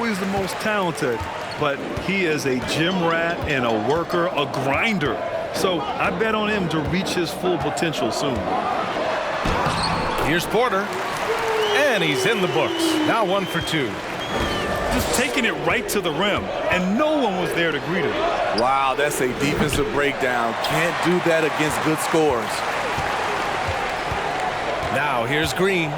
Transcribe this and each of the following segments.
always the most talented, but he is a gym rat and a worker, a grinder. So I bet on him to reach his full potential soon. Here's Porter, and he's in the books. Now 1 for 2. Just taking it right to the rim, and no one was there to greet him. Wow, that's a defensive breakdown. Can't do that against good scores. Now here's Green.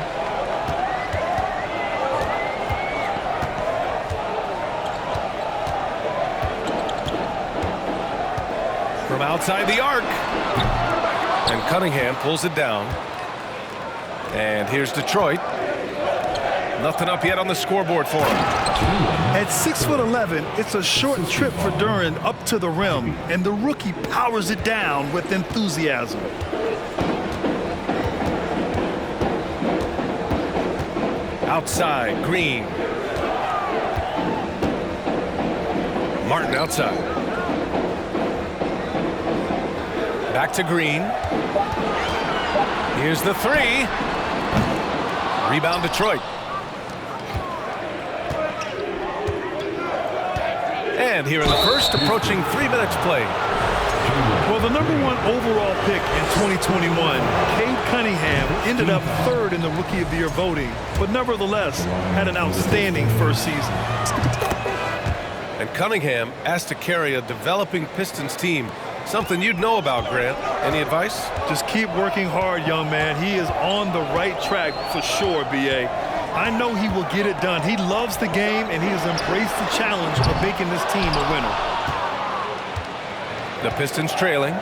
From outside the arc. And Cunningham pulls it down. And here's Detroit. Nothing up yet on the scoreboard for him. At 6'11", it's a short trip for Duren up to the rim, and the rookie powers it down with enthusiasm. Outside, Green. Martin outside. Back to Green. Here's the three. Rebound Detroit. And here in the first, approaching 3 minutes played. Well, the #1 overall pick in 2021, Cade Cunningham, ended up third in the Rookie of the Year voting, but nevertheless had an outstanding first season. And Cunningham asked to carry a developing Pistons team. Something you'd know about, Grant. Any advice? Just keep working hard, young man. He is on the right track for sure, B.A. I know he will get it done. He loves the game, and he has embraced the challenge of making this team a winner. The Pistons trailing.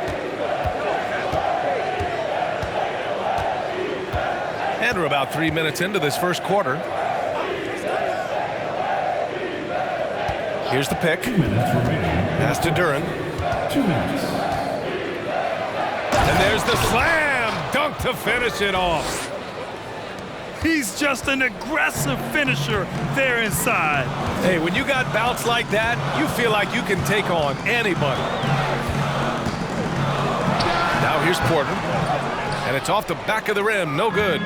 And we're about 3 minutes into this first quarter. Here's the pick. Pass to Duren. 2 minutes. And there's the slam dunk to finish it off. He's just an aggressive finisher there inside. Hey, when you got bounce like that, you feel like you can take on anybody. Now here's Porter. And it's off the back of the rim. No good.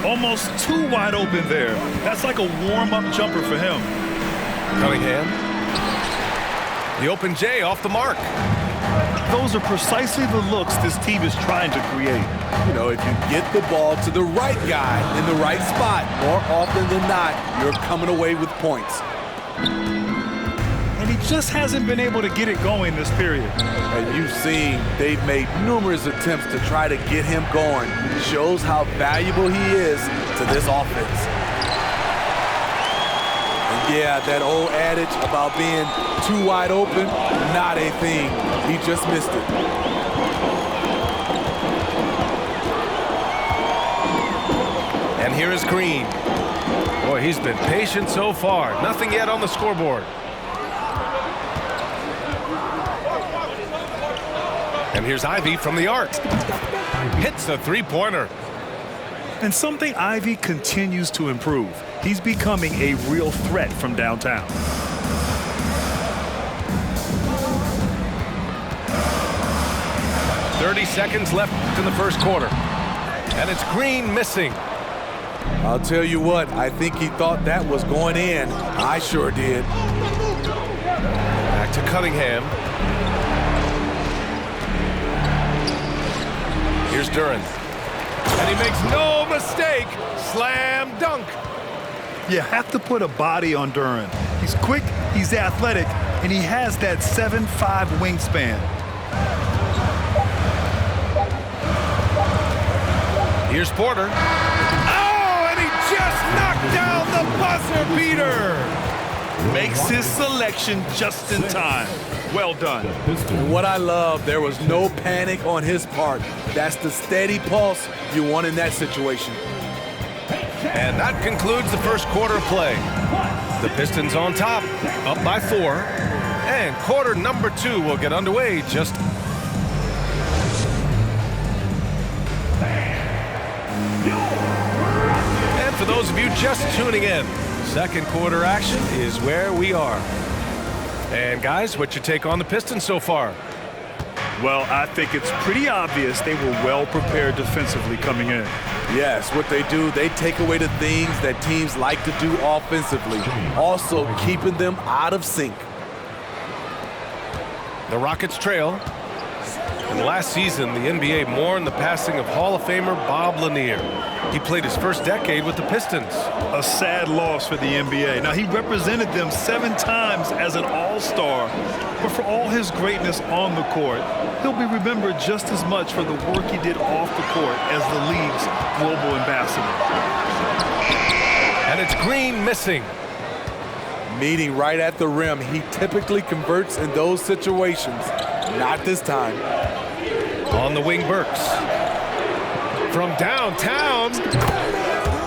Almost too wide open there. That's like a warm-up jumper for him. Cunningham. The open J off the mark. Those are precisely the looks this team is trying to create. You know, if you get the ball to the right guy in the right spot, more often than not, you're coming away with points. And he just hasn't been able to get it going this period. And you've seen they've made numerous attempts to try to get him going. Shows how valuable he is to this offense. And yeah, that old adage about being too wide open, not a thing. He just missed it. And here is Green. Boy, he's been patient so far. Nothing yet on the scoreboard. And here's Ivy from the arc. Hits a three-pointer. And something Ivy continues to improve. He's becoming a real threat from downtown. .30 seconds left in the first quarter. And it's Green missing. I'll tell you what, I think he thought that was going in. I sure did. Back to Cunningham. Here's Duren. And he makes no mistake. Slam dunk. You have to put a body on Duren. He's quick, he's athletic, and he has that 7'5" wingspan. Here's Porter. Oh, and he just knocked down the buzzer beater. Makes his selection just in time. Well done. And what I love, there was no panic on his part. That's the steady pulse you want in that situation. And that concludes the first quarter of play. The Pistons on top, up by 4. And quarter number 2 will get underway just... And for those of you just tuning in, second quarter action is where we are. And guys, what's your take on the Pistons so far? Well, I think it's pretty obvious they were well prepared defensively coming in. Yes, what they do, they take away the things that teams like to do offensively, also keeping them out of sync. The Rockets trail. And last season, the NBA mourned the passing of Hall of Famer Bob Lanier. He played his first decade with the Pistons. A sad loss for the NBA. Now, he represented them 7 times as an all-star, but for all his greatness on the court, he'll be remembered just as much for the work he did off the court as the league's global ambassador. And it's Green missing. Meeting right at the rim, he typically converts in those situations. Not this time. On the wing, Burks. From downtown,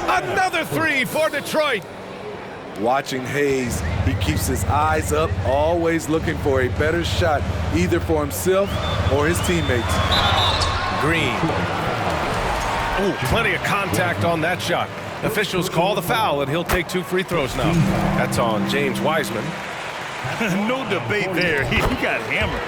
another 3 for Detroit. Watching Hayes, he keeps his eyes up, always looking for a better shot, either for himself or his teammates. Green. Ooh, plenty of contact on that shot. Officials call the foul, and he'll take 2 free throws now. That's on James Wiseman. No debate there. He got hammered.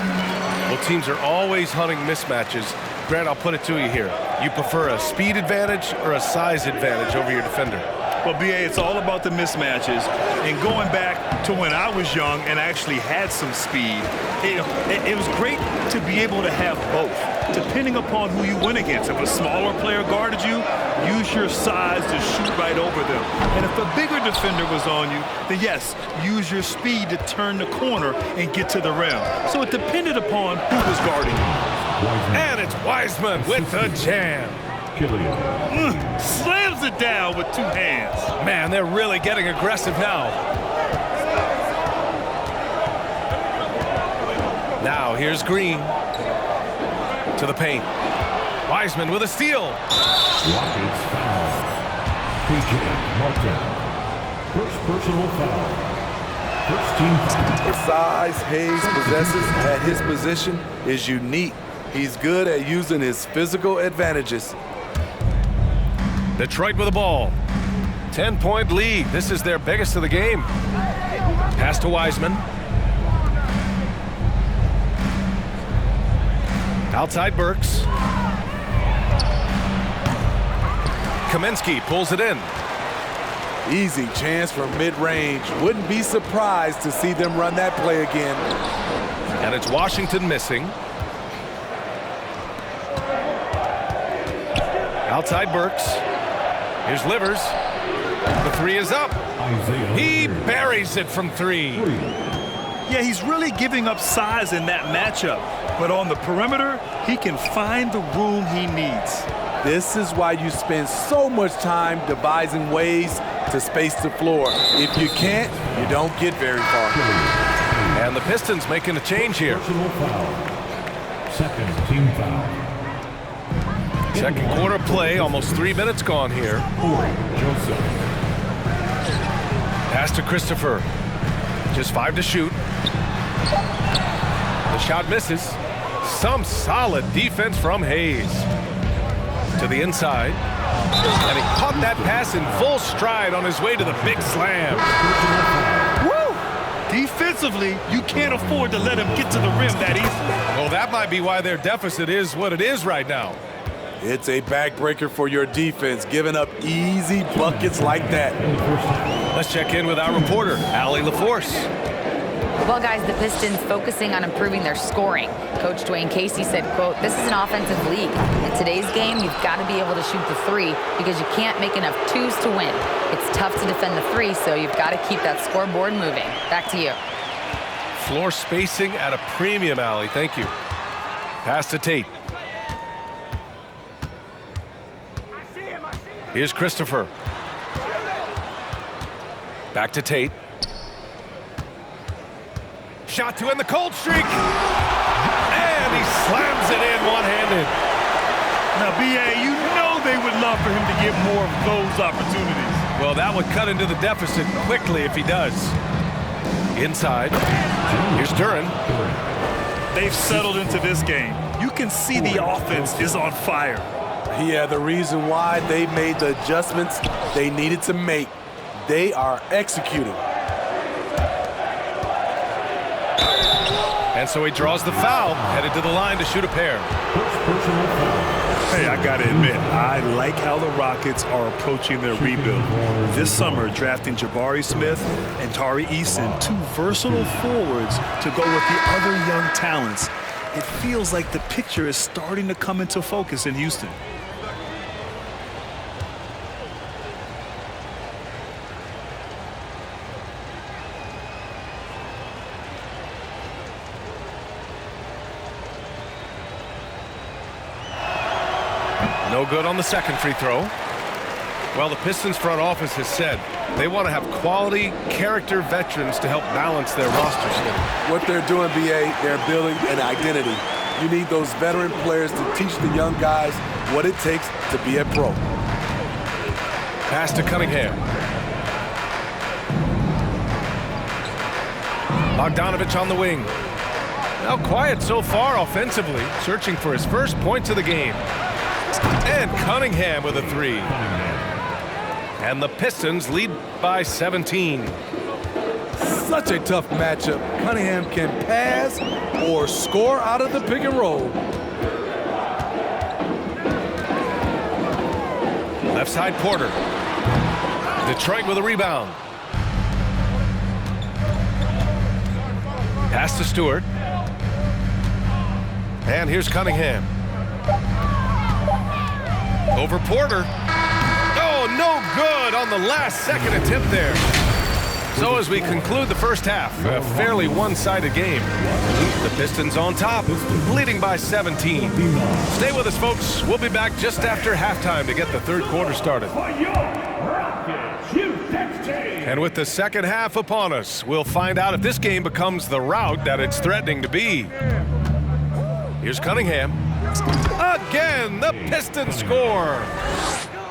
Well, teams are always hunting mismatches. Grant, I'll put it to you here. You prefer a speed advantage or a size advantage over your defender? Well, B.A., it's all about the mismatches. And going back to when I was young and actually had some speed, it was great to be able to have both, depending upon who you went against. If a smaller player guarded you, use your size to shoot right over them. And if a bigger defender was on you, then yes, use your speed to turn the corner and get to the rim. So it depended upon who was guarding you. And it's Wiseman with the jam. Slams it down with 2 hands. Man, they're really getting aggressive now. Now here's Green to the paint. Wiseman with a steal. Rockets foul. PJ Martin. First personal foul. First team foul. The size Hayes possesses at his position is unique. He's good at using his physical advantages. Detroit with the ball. 10-point lead. This is their biggest of the game. Pass to Wiseman. Outside Burks. Kaminsky pulls it in. Easy chance from mid-range. Wouldn't be surprised to see them run that play again. And it's Washington missing. Outside Burks. Here's Livers. The 3 is up. He buries it from 3. Yeah, he's really giving up size in that matchup. But on the perimeter, he can find the room he needs. This is why you spend so much time devising ways to space the floor. If you can't, you don't get very far. And the Pistons making a change here. Personal foul. Second team foul. Second quarter play, almost 3 minutes gone here. Joseph. Pass to Christopher. Just 5 to shoot. The shot misses. Some solid defense from Hayes. To the inside. And he caught that pass in full stride on his way to the big slam. Woo! Defensively, you can't afford to let him get to the rim that easily. Well, that might be why their deficit is what it is right now. It's a backbreaker for your defense, giving up easy buckets like that. Let's check in with our reporter, Allie LaForce. Well, guys, the Pistons focusing on improving their scoring. Coach Dwayne Casey said, quote, "This is an offensive league. In today's game, you've got to be able to shoot the 3 because you can't make enough 2s to win. It's tough to defend the 3, so you've got to keep that scoreboard moving." Back to you. Floor spacing at a premium, Allie. Thank you. Pass to Tate. Here's Christopher. Back to Tate. Shot to end the cold streak. And he slams it in one-handed. Now, B.A., you know they would love for him to get more of those opportunities. Well, that would cut into the deficit quickly if he does. Inside. Here's Duren. They've settled into this game. You can see the offense is on fire. Yeah, the reason why they made the adjustments they needed to make. They are executing. And so he draws the foul, headed to the line to shoot a pair. First personal foul. Hey, I got to admit, I like how the Rockets are approaching their rebuild. This summer, drafting Jabari Smith and Tari Eason, two versatile forwards to go with the other young talents. It feels like the picture is starting to come into focus in Houston. No good on the second free throw. Well, the Pistons front office has said they want to have quality character veterans to help balance their roster. What they're doing, BA, they're building an identity. You need those veteran players to teach the young guys what it takes to be a pro. Pass to Cunningham. Bogdanovich on the wing. Now quiet so far offensively, searching for his first points of the game. And Cunningham with a three. And the Pistons lead by 17. Such a tough matchup. Cunningham can pass or score out of the pick and roll. Left side Porter. Detroit with a rebound. Pass to Stewart. And here's Cunningham. Over Porter. Oh, no good on the last second attempt there. So as we conclude the first half, a fairly one-sided game. The Pistons on top, leading by 17. Stay with us, folks. We'll be back just after halftime to get the third quarter started. And with the second half upon us, we'll find out if this game becomes the rout that it's threatening to be. Here's Cunningham. Again, the Pistons score.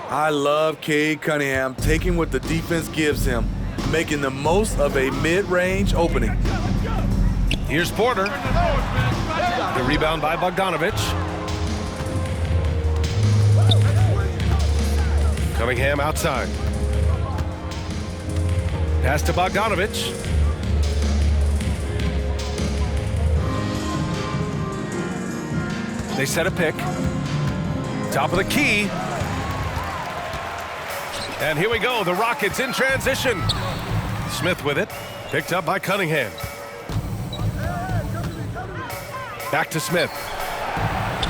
I love Cade Cunningham taking what the defense gives him, making the most of a mid-range opening. Here's Porter. The rebound by Bogdanovich. Cunningham outside. Pass to Bogdanovich. They set a pick. Top of the key. And here we go, the Rockets in transition. Smith with it, picked up by Cunningham. Back to Smith.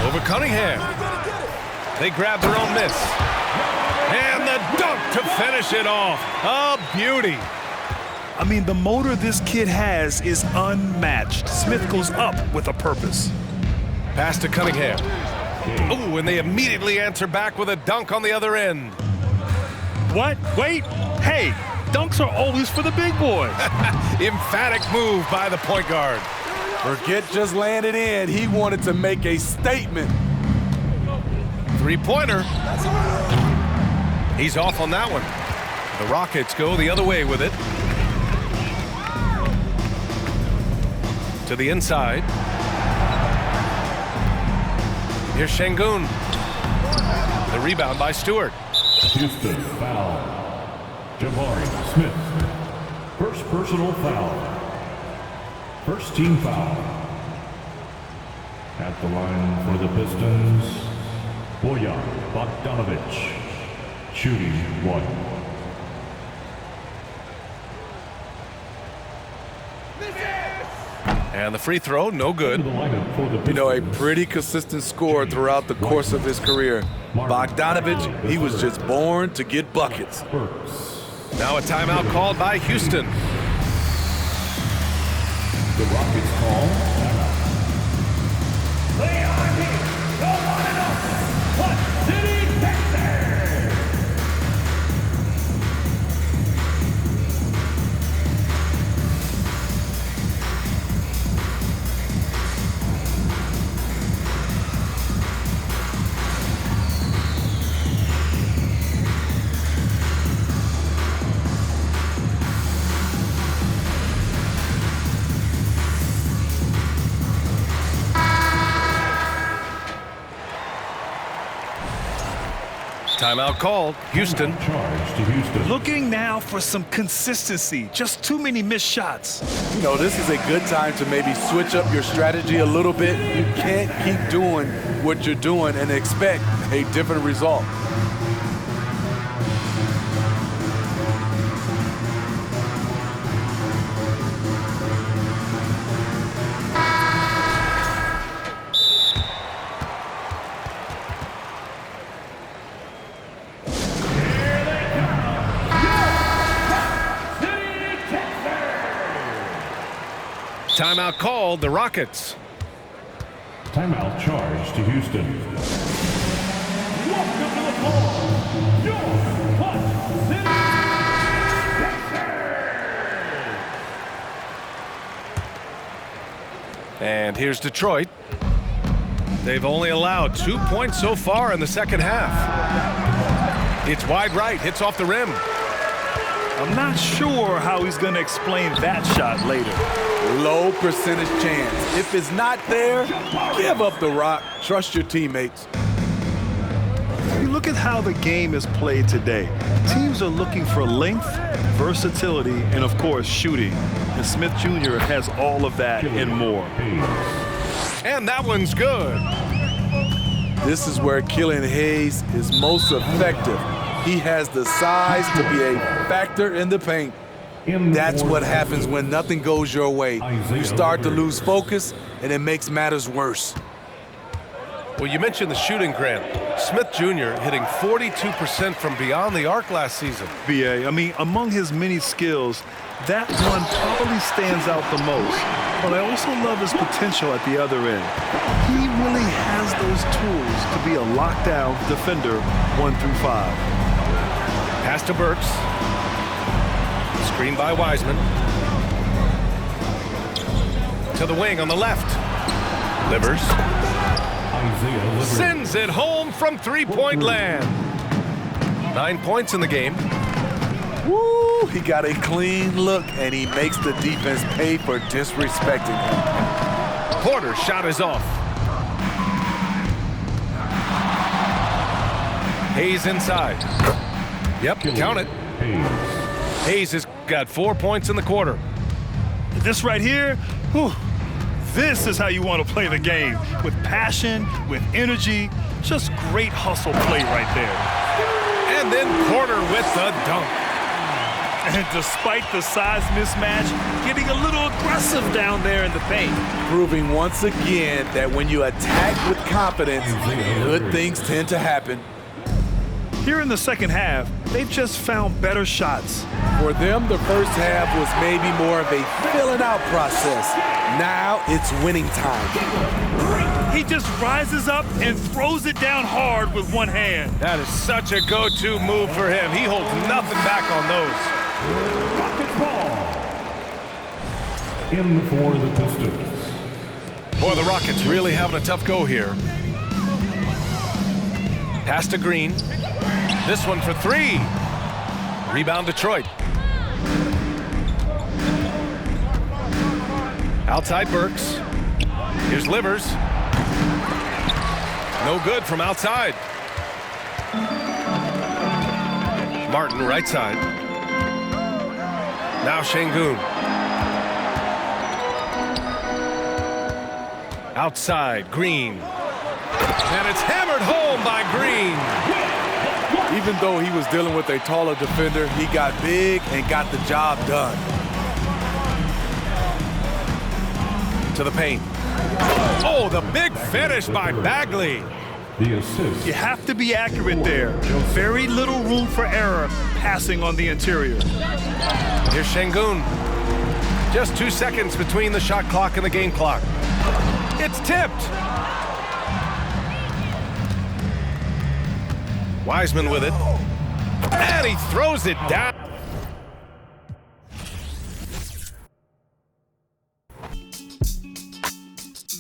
Over Cunningham. They grab their own miss. And the dunk to finish it off. A beauty. I mean, the motor this kid has is unmatched. Smith goes up with a purpose. Pass to Cunningham. Oh, and they immediately answer back with a dunk on the other end. What? Wait. Hey, dunks are always for the big boys. Emphatic move by the point guard. Forget just laying it in. He wanted to make a statement. Three-pointer. He's off on that one. The Rockets go the other way with it. To the inside. Here's Şengün. The rebound by Stewart. Houston foul. Jabari Smith. First personal foul. First team foul. At the line for the Pistons, Bojan Bogdanovich. Shooting one. And the free throw, no good. You know, a pretty consistent score throughout the course of his career. Bogdanovich, he was just born to get buckets. Now a timeout called by Houston. The Rockets call timeout. They are here, the one and only Hut City Texans. Timeout called. Houston. Charge to Houston. Looking now for some consistency. Just too many missed shots. You know, this is a good time to maybe switch up your strategy a little bit. You can't keep doing what you're doing and expect a different result. Timeout called. The Rockets. Timeout charge to Houston. Welcome to the floor, your Clutch City Texans. And here's Detroit. They've only allowed 2 points so far in the second half. It's wide right, hits off the rim. I'm not sure how he's going to explain that shot later. Low percentage chance. If it's not there, give up the rock. Trust your teammates. You look at how the game is played today. Teams are looking for length, versatility, and of course shooting. And Smith Jr. has all of that and more. And that one's good. This is where Killian Hayes is most effective. He has the size to be a factor in the paint. That's what happens when nothing goes your way. You start to lose focus, and it makes matters worse. Well, you mentioned the shooting, Grant. Smith Jr. hitting 42% from beyond the arc last season. BA, I mean, among his many skills, that one probably stands out the most. But I also love his potential at the other end. He really has those tools to be a lockdown defender 1 through 5. Pass to Burks. Screen by Wiseman. To the wing on the left. Livers. Sends it home from three-point land. 9 points in the game. Woo! He got a clean look, and he makes the defense pay for disrespecting him. Porter's shot is off. Hayes inside. Yep, count it. Hayes has got 4 points in the quarter. This right here, whew, this is how you want to play the game. With passion, with energy, just great hustle play right there. And then Porter with the dunk. And despite the size mismatch, getting a little aggressive down there in the paint. Proving once again that when you attack with confidence, good things tend to happen. Here in the second half, they've just found better shots. For them, the first half was maybe more of a filling out process. Now it's winning time. He just rises up and throws it down hard with one hand. That is such a go-to move for him. He holds nothing back on those. Rockets ball. In for the Pistons. Boy, the Rockets really having a tough go here. Pass to Green. This one for three. Rebound Detroit. Outside Burks. Here's Livers. No good from outside. Martin right side. Now Şengün. Outside Green. And it's hammered home by Green. Even though he was dealing with a taller defender, he got big and got the job done. To the paint. Oh, the big finish by Bagley. The assist. You have to be accurate there. Very little room for error passing on the interior. Here's Şengün. Just 2 seconds between the shot clock and the game clock. It's tipped. Wiseman with it. And he throws it down.